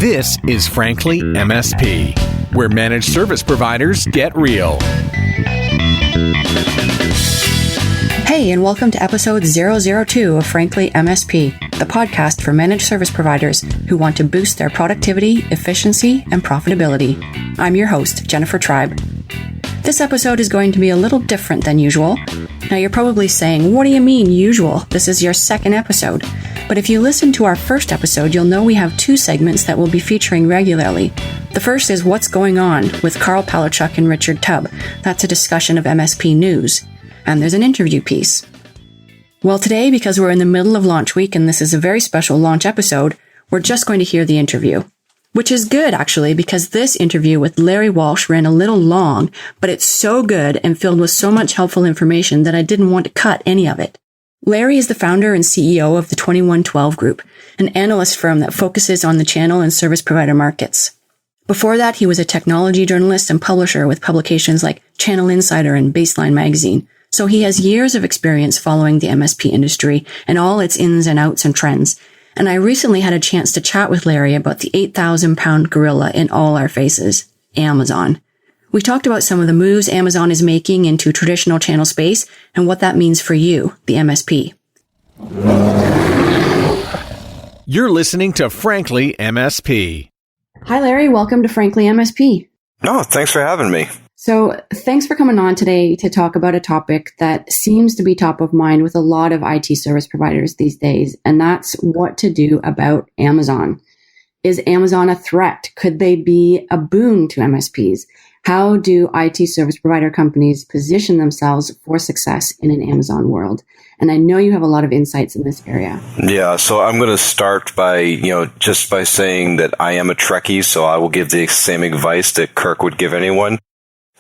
This is Frankly MSP, where managed service providers get real. Hey, and welcome to episode 002 of Frankly MSP, the podcast for managed service providers who want to boost their productivity, efficiency, and profitability. I'm your host, Jennifer Tribe. This episode is going to be a little different than usual. Now, you're probably saying, what do you mean usual? This is your second episode. But if you listen to our first episode, you'll know we have two segments that we'll be featuring regularly. The first is What's Going On with Carl Palachuk and Richard Tubb. That's a discussion of MSP news. And there's an interview piece. Well, today, because we're in the middle of launch week and this is a very special launch episode, we're just going to hear the interview. Which is good, actually, because this interview with Larry Walsh ran a little long, but it's so good and filled with so much helpful information that I didn't want to cut any of it. Larry is the founder and CEO of the 2112 Group, an analyst firm that focuses on the channel and service provider markets. Before that, he was a technology journalist and publisher with publications like Channel Insider and Baseline Magazine. So he has years of experience following the MSP industry and all its ins and outs and trends. And I recently had a chance to chat with Larry about the 8,000-pound gorilla in all our faces, Amazon. We talked about some of the moves Amazon is making into traditional channel space and what that means for you, the MSP. You're listening to Frankly MSP. Hi, Larry. Welcome to Frankly MSP. Oh, thanks for having me. So thanks for coming on today to talk about a topic that seems to be top of mind with a lot of IT service providers these days, and that's what to do about Amazon. Is Amazon a threat? Could they be a boon to MSPs? How do IT service provider companies position themselves for success in an Amazon world? And I know you have a lot of insights in this area. Yeah, so I'm going to start by, just by saying that I am a Trekkie, so I will give the same advice that Kirk would give anyone.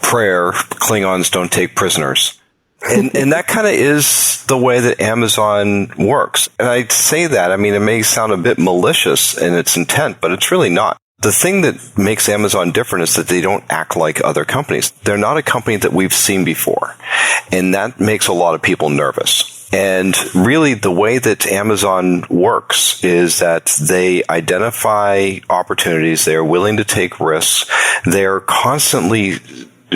Prayer, Klingons don't take prisoners. And that kind of is the way that Amazon works. And I say that, it may sound a bit malicious in its intent, but it's really not. The thing that makes Amazon different is that they don't act like other companies. They're not a company that we've seen before. And that makes a lot of people nervous. And really the way that Amazon works is that they identify opportunities. They are willing to take risks. They're constantly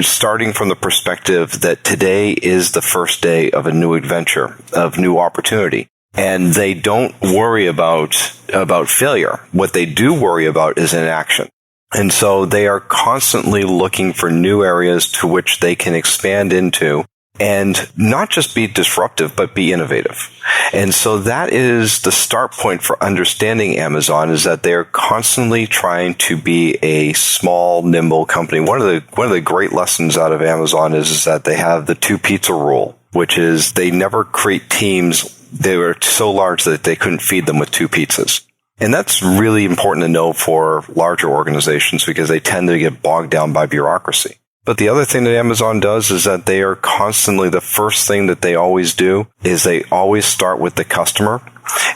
starting from the perspective that today is the first day of a new adventure, of new opportunity. And they don't worry about failure. What they do worry about is inaction. And so they are constantly looking for new areas to which they can expand into and not just be disruptive, but be innovative. And so that is the start point for understanding Amazon, is that they're constantly trying to be a small, nimble company. One of the great lessons out of Amazon is that they have the 2 pizza rule, which is they never create teams. They were so large that they couldn't feed them with 2 pizzas. And that's really important to know for larger organizations because they tend to get bogged down by bureaucracy. But the other thing that Amazon does is that they are constantly, the first thing that they always do is they always start with the customer.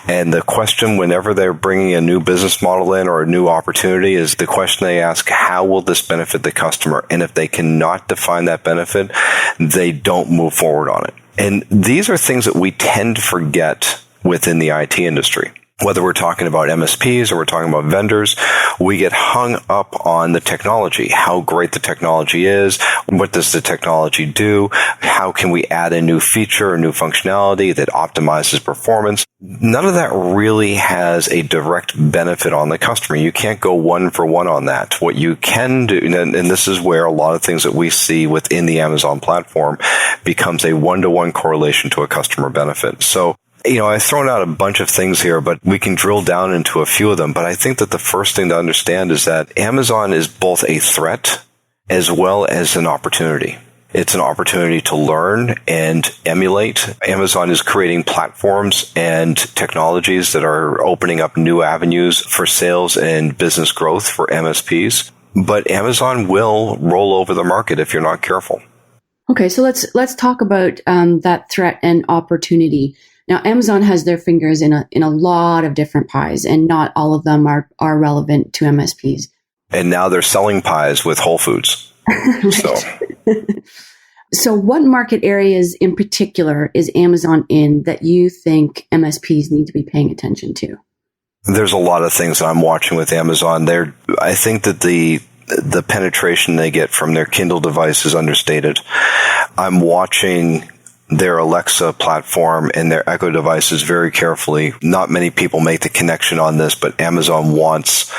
And the question whenever they're bringing a new business model in or a new opportunity is the question they ask, how will this benefit the customer? And if they cannot define that benefit, they don't move forward on it. And these are things that we tend to forget within the IT industry. Whether we're talking about MSPs or we're talking about vendors, we get hung up on the technology, how great the technology is, what does the technology do, how can we add a new feature or new functionality that optimizes performance. None of that really has a direct benefit on the customer. You can't go one for one on that. What you can do, and this is where a lot of things that we see within the Amazon platform becomes a one-to-one correlation to a customer benefit. So I've thrown out a bunch of things here, but we can drill down into a few of them. But I think that the first thing to understand is that Amazon is both a threat as well as an opportunity. It's an opportunity to learn and emulate. Amazon is creating platforms and technologies that are opening up new avenues for sales and business growth for MSPs. But Amazon will roll over the market if you're not careful. Okay, so let's talk about that threat and opportunity. Now, Amazon has their fingers in a lot of different pies, and not all of them are relevant to MSPs. And now they're selling pies with Whole Foods. So what market areas in particular is Amazon in that you think MSPs need to be paying attention to? There's a lot of things that I'm watching with Amazon. I think that the penetration they get from their Kindle device is understated. I'm watching their Alexa platform and their Echo devices very carefully. Not many people make the connection on this, but Amazon wants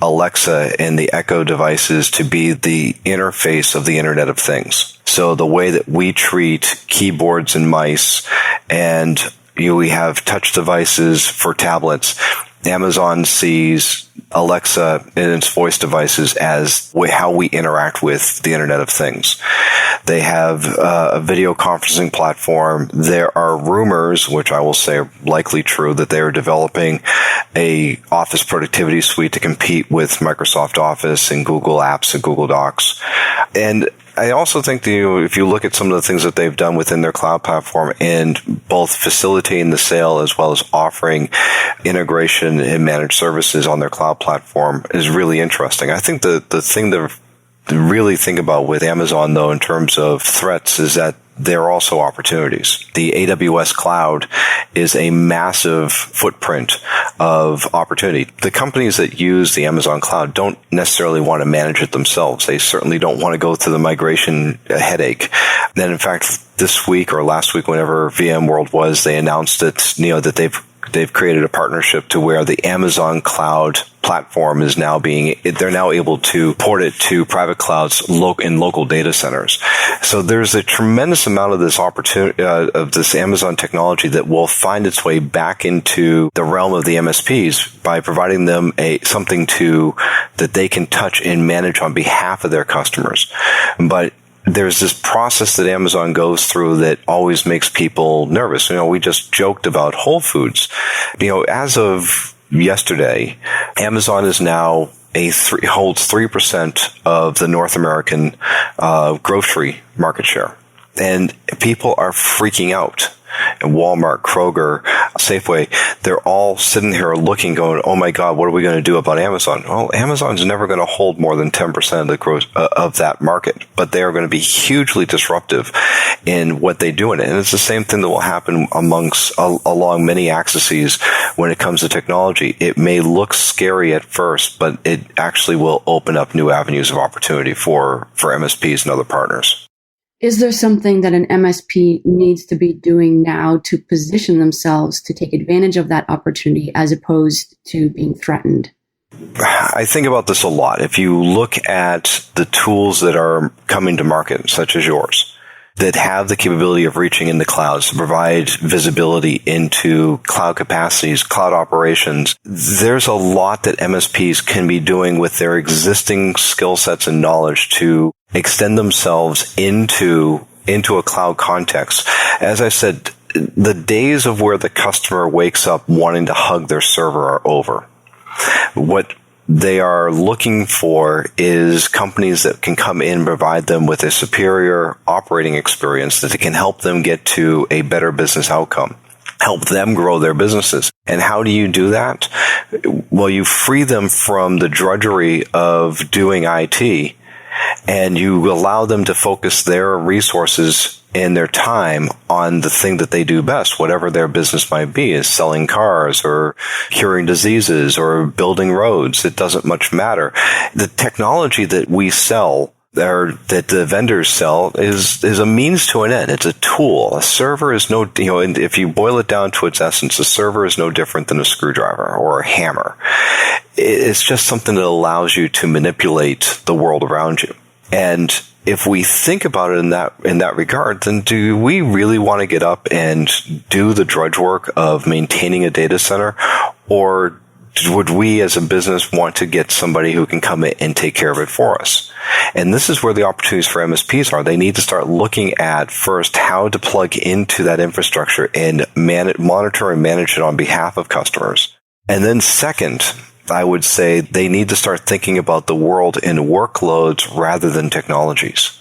Alexa and the Echo devices to be the interface of the Internet of Things. So the way that we treat keyboards and mice, and we have touch devices for tablets, Amazon sees Alexa and its voice devices as how we interact with the Internet of Things. They have a video conferencing platform. There are rumors, which I will say are likely true, that they are developing a office productivity suite to compete with Microsoft Office and Google Apps and Google Docs. And I also think that if you look at some of the things that they've done within their cloud platform and both facilitating the sale as well as offering integration and managed services on their cloud platform is really interesting. I think the thing to really think about with Amazon, though, in terms of threats is that there are also opportunities. The AWS cloud is a massive footprint of opportunity. The companies that use the Amazon cloud don't necessarily want to manage it themselves. They certainly don't want to go through the migration headache. And in fact, this week or last week, whenever VMworld was, they announced that they've created a partnership to where the Amazon cloud platform is they're now able to port it to private clouds in local data centers. So there's a tremendous amount of this opportunity, of this Amazon technology that will find its way back into the realm of the MSPs by providing them something that they can touch and manage on behalf of their customers. But there's this process that Amazon goes through that always makes people nervous. We just joked about Whole Foods. As of yesterday, Amazon is now holds 3% of the North American grocery market share. And people are freaking out. And Walmart, Kroger, Safeway, they're all sitting here looking, going, oh my God, what are we going to do about Amazon? Well, Amazon's never going to hold more than 10% of the growth of that market, but they are going to be hugely disruptive in what they do in it. And it's the same thing that will happen along many axes when it comes to technology. It may look scary at first, but it actually will open up new avenues of opportunity for MSPs and other partners. Is there something that an MSP needs to be doing now to position themselves to take advantage of that opportunity as opposed to being threatened? I think about this a lot. If you look at the tools that are coming to market, such as yours, that have the capability of reaching in the clouds to provide visibility into cloud capacities, cloud operations, there's a lot that MSPs can be doing with their existing skill sets and knowledge to extend themselves into a cloud context. As I said, the days of where the customer wakes up wanting to hug their server are over. What they are looking for is companies that can come in and provide them with a superior operating experience that can help them get to a better business outcome, help them grow their businesses. And how do you do that? Well, you free them from the drudgery of doing IT, and you allow them to focus their resources and their time on the thing that they do best, whatever their business might be, is selling cars or curing diseases or building roads. It doesn't much matter. The technology that we sell, or that the vendors sell, is a means to an end. It's a tool. A server is and if you boil it down to its essence, a server is no different than a screwdriver or a hammer. It's just something that allows you to manipulate the world around you. And if we think about it in that regard, then do we really want to get up and do the drudge work of maintaining a data center, or would we as a business want to get somebody who can come in and take care of it for us? And this is where the opportunities for MSPs are. They need to start looking at first how to plug into that infrastructure and monitor and manage it on behalf of customers. And then second, I would say they need to start thinking about the world in workloads rather than technologies.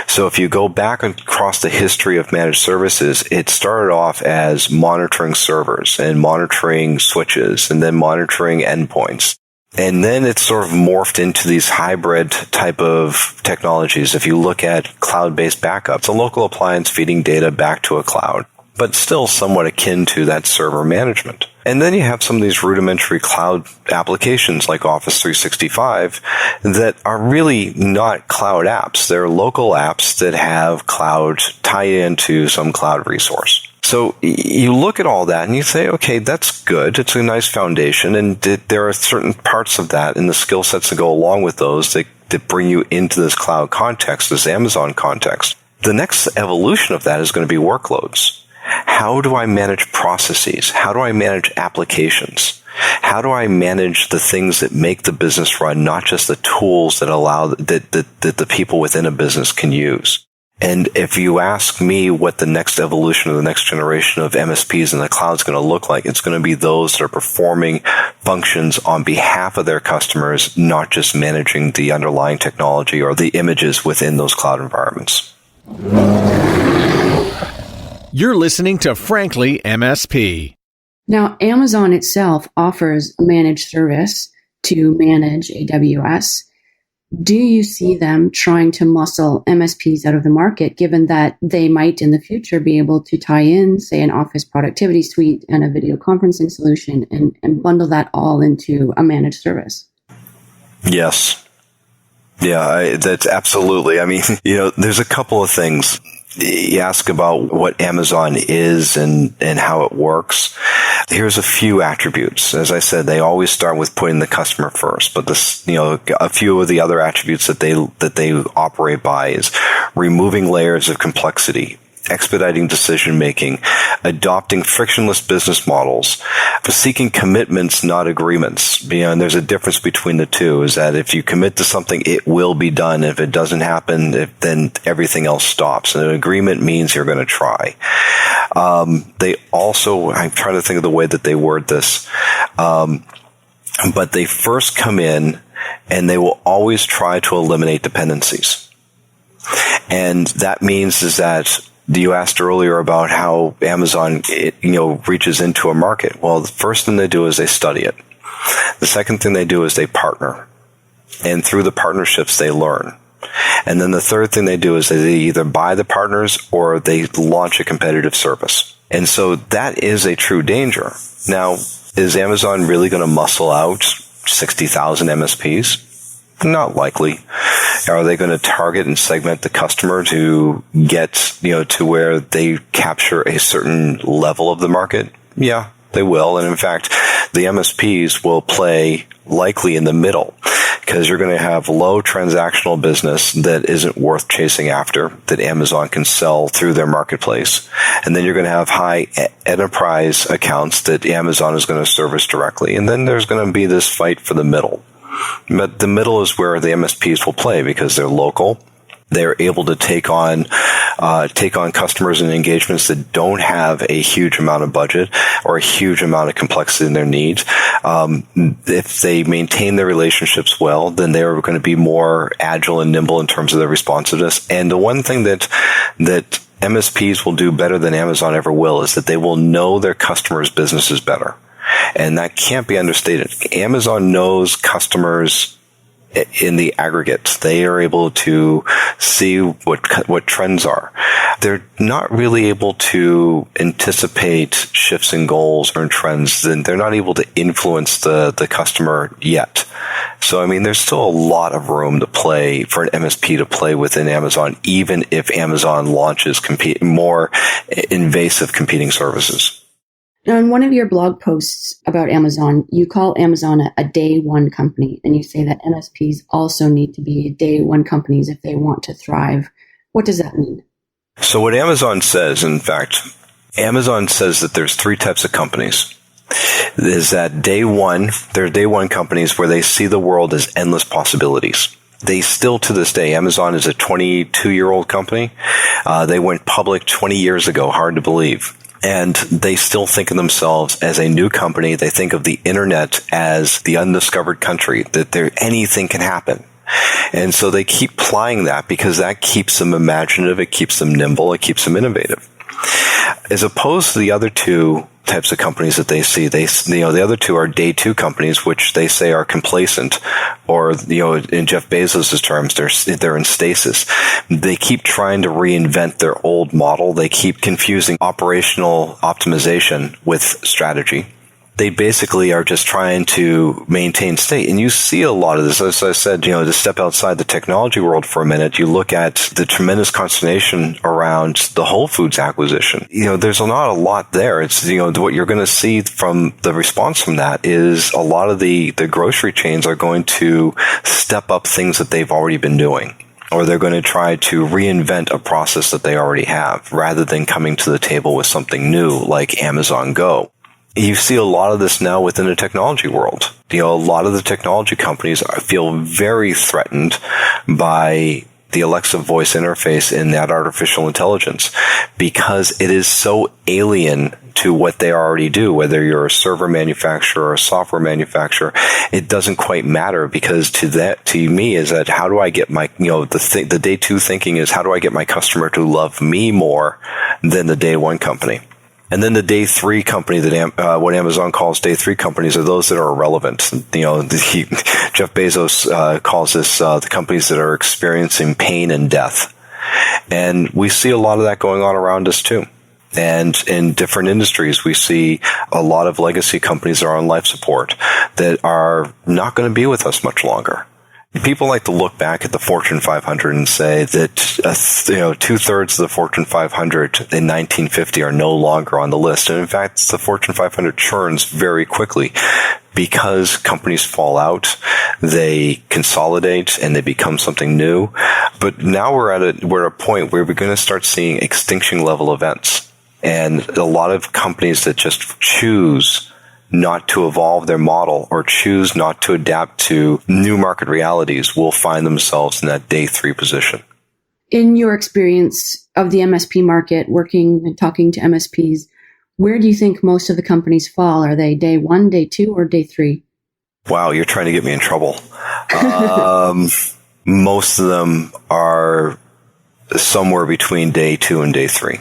So if you go back across the history of managed services, it started off as monitoring servers and monitoring switches and then monitoring endpoints. And then it sort of morphed into these hybrid type of technologies. If you look at cloud-based backups, a local appliance feeding data back to a cloud, but still somewhat akin to that server management. And then you have some of these rudimentary cloud applications like Office 365 that are really not cloud apps. They're local apps that have cloud tie into some cloud resource. So you look at all that and you say, okay, that's good. It's a nice foundation. And there are certain parts of that and the skill sets that go along with those that bring you into this cloud context, this Amazon context. The next evolution of that is going to be workloads. How do I manage processes? How do I manage applications? How do I manage the things that make the business run, not just the tools that allow that the people within a business can use? And if you ask me what the next evolution of the next generation of MSPs in the cloud is going to look like, it's going to be those that are performing functions on behalf of their customers, not just managing the underlying technology or the images within those cloud environments. You're listening to Frankly MSP. Now, Amazon itself offers a managed service to manage AWS. Do you see them trying to muscle MSPs out of the market, given that they might in the future be able to tie in, say, an office productivity suite and a video conferencing solution and bundle that all into a managed service? Yes. Yeah, that's absolutely. I mean, there's a couple of things. You ask about what Amazon is and how it works. Here's a few attributes. As I said, they always start with putting the customer first, but a few of the other attributes that they operate by is removing layers of complexity, expediting decision making, adopting frictionless business models, seeking commitments, not agreements. And there's a difference between the two, is that if you commit to something, it will be done. If it doesn't happen, then everything else stops. And an agreement means you're going to try. They also, I'm trying to think of the way that they word this, but they first come in and they will always try to eliminate dependencies. And that means is that you asked earlier about how Amazon, reaches into a market. Well, the first thing they do is they study it. The second thing they do is they partner. And through the partnerships, they learn. And then the third thing they do is they either buy the partners or they launch a competitive service. And so that is a true danger. Now, is Amazon really going to muscle out 60,000 MSPs? Not likely. Are they going to target and segment the customer to get, to where they capture a certain level of the market? Yeah, they will. And in fact, the MSPs will play likely in the middle, because you're going to have low transactional business that isn't worth chasing after, that Amazon can sell through their marketplace. And then you're going to have high enterprise accounts that Amazon is going to service directly. And then there's going to be this fight for the middle. But the middle is where the MSPs will play, because they're local. They're able to take on customers and engagements that don't have a huge amount of budget or a huge amount of complexity in their needs. If they maintain their relationships well, then they're going to be more agile and nimble in terms of their responsiveness. And the one thing that MSPs will do better than Amazon ever will is that they will know their customers' businesses better. And that can't be understated. Amazon knows customers in the aggregate. They are able to see what trends are. They're not really able to anticipate shifts in goals or in trends. And they're not able to influence the customer yet. So, I mean, there's still a lot of room to play for an MSP to play within Amazon, even if Amazon launches more invasive competing services. Now, in one of your blog posts about Amazon, you call Amazon a day one company, and you say that MSPs also need to be day one companies if they want to thrive. What does that mean? So what Amazon says, in fact, Amazon says that there's three types of companies. Is that day one, they're day one companies where they see the world as endless possibilities. They still, to this day, Amazon is a 22-year-old company. They went public 20 years ago, hard to believe. And they still think of themselves as a new company. They think of the internet as the undiscovered country, that anything can happen. And so they keep plying that because that keeps them imaginative, it keeps them nimble, it keeps them innovative. As opposed to the other two types of companies that they see, the other two are day two companies, which they say are complacent, or, in Jeff Bezos' terms, they're in stasis. They keep trying to reinvent their old model. They keep confusing operational optimization with strategy. They basically are just trying to maintain state. And you see a lot of this. As I said, to step outside the technology world for a minute, you look at the tremendous consternation around the Whole Foods acquisition. There's not a lot there. It's, what you're going to see from the response from that is a lot of the grocery chains are going to step up things that they've already been doing. Or they're going to try to reinvent a process that they already have rather than coming to the table with something new like Amazon Go. You see a lot of this now within the technology world. A lot of the technology companies feel very threatened by the Alexa voice interface in that artificial intelligence because it is so alien to what they already do. Whether you're a server manufacturer or a software manufacturer, it doesn't quite matter because to me is that how do I get my, the day two thinking is how do I get my customer to love me more than the day one company? And then the day three company, what Amazon calls day three companies, are those that are irrelevant. Jeff Bezos calls this the companies that are experiencing pain and death. And we see a lot of that going on around us too. And in different industries, we see a lot of legacy companies that are on life support that are not going to be with us much longer. People like to look back at the Fortune 500 and say that 2/3 of the Fortune 500 in 1950 are no longer on the list. And in fact, the Fortune 500 churns very quickly because companies fall out, they consolidate, and they become something new. But now we're at a point where we're going to start seeing extinction level events, and a lot of companies that just choose not to evolve their model or choose not to adapt to new market realities will find themselves in that day three position. In your experience of the MSP market, working and talking to MSPs, where do you think most of the companies fall? Are they day one, day two, or day three? Wow, you're trying to get me in trouble. Most of them are somewhere between day two and day three.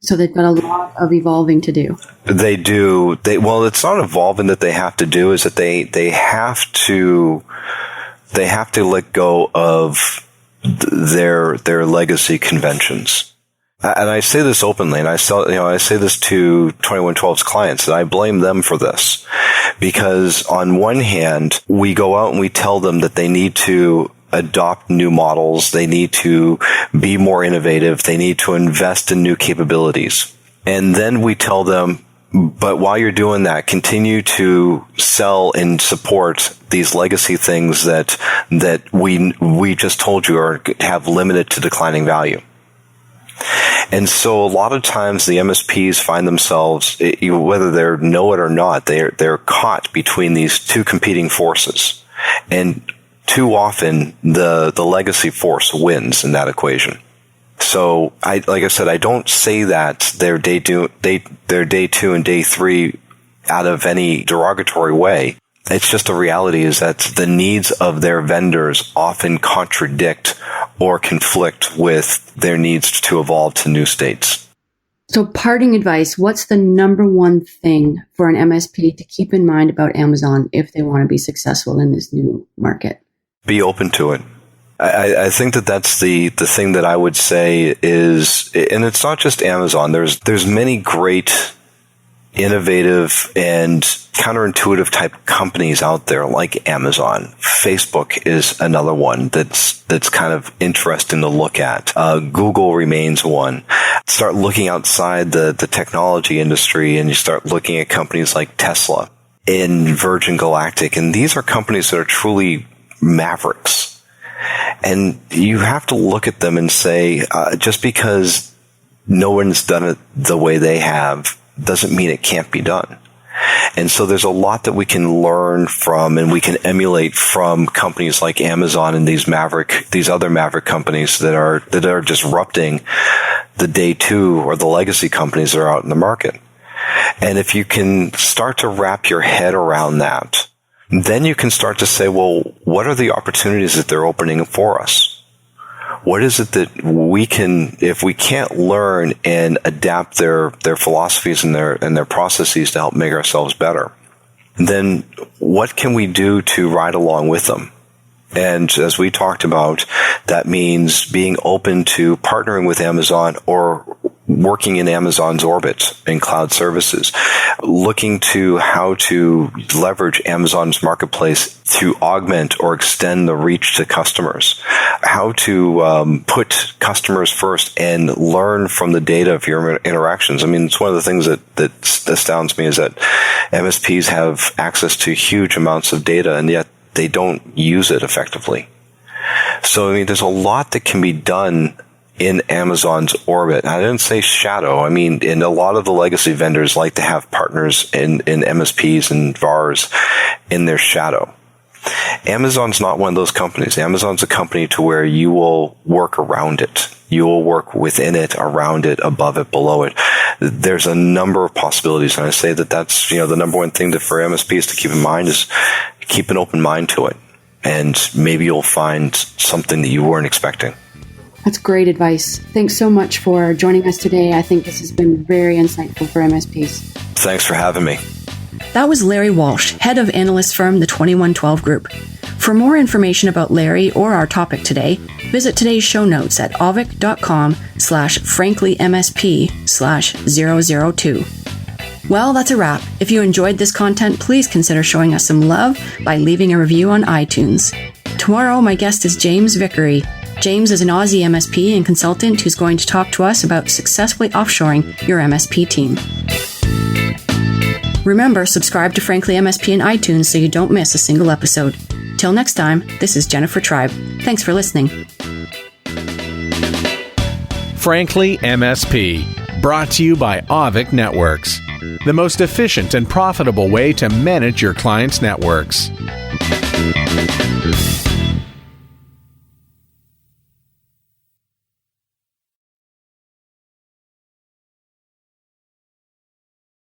So they've got a lot of evolving to do. They do. Well, it's not evolving that they have to do, is that they have to let go of their legacy conventions. And I say this openly, and I say this to 2112's clients, that I blame them for this. Because on one hand, we go out and we tell them that they need to adopt new models, they need to be more innovative, they need to invest in new capabilities. And then we tell them, but while you're doing that, continue to sell and support these legacy things that we just told you have limited to declining value. And so a lot of times the MSPs find themselves, whether they know it or not, they're caught between these two competing forces. And too often, the legacy force wins in that equation. So, like I said, I don't say that they're day two and day three out of any derogatory way. It's just the reality is that the needs of their vendors often contradict or conflict with their needs to evolve to new states. So, parting advice, what's the number one thing for an MSP to keep in mind about Amazon if they want to be successful in this new market? Be open to it. I think that's the thing that I would say is, and it's not just Amazon. There's many great, innovative and counterintuitive type companies out there like Amazon. Facebook is another one that's kind of interesting to look at. Google remains one. Start looking outside the technology industry, and you start looking at companies like Tesla and Virgin Galactic, and these are companies that are truly mavericks. And you have to look at them and say, just because no one's done it the way they have doesn't mean it can't be done. And so there's a lot that we can learn from and we can emulate from companies like Amazon and these other maverick companies that are disrupting the day two or the legacy companies that are out in the market. And if you can start to wrap your head around that, then you can start to say, well, what are the opportunities that they're opening for us? What is it that we can, if we can't learn and adapt their philosophies and their processes to help make ourselves better, then what can we do to ride along with them? And as we talked about, that means being open to partnering with Amazon or working in Amazon's orbit in cloud services, looking to how to leverage Amazon's marketplace to augment or extend the reach to customers, how to put customers first and learn from the data of your interactions. I mean, it's one of the things that astounds me is that MSPs have access to huge amounts of data, and yet they don't use it effectively. So, I mean, there's a lot that can be done in Amazon's orbit. I didn't say shadow. I mean, and a lot of the legacy vendors like to have partners in MSPs and VARs in their shadow. Amazon's not one of those companies. Amazon's a company to where you will work around it. You will work within it, around it, above it, below it. There's a number of possibilities, and I say that that's, the number one thing for MSPs to keep in mind is keep an open mind to it, and maybe you'll find something that you weren't expecting. That's great advice. Thanks so much for joining us today. I think this has been very insightful for MSPs. Thanks for having me. That was Larry Walsh, head of analyst firm The 2112 Group. For more information about Larry or our topic today, visit today's show notes at avik.com/franklymsp/002. Well, that's a wrap. If you enjoyed this content, please consider showing us some love by leaving a review on iTunes. Tomorrow, my guest is James Vickery. James is an Aussie MSP and consultant who's going to talk to us about successfully offshoring your MSP team. Remember, subscribe to Frankly MSP in iTunes so you don't miss a single episode. Till next time, this is Jennifer Tribe. Thanks for listening. Frankly MSP, brought to you by Avik Networks, the most efficient and profitable way to manage your clients' networks.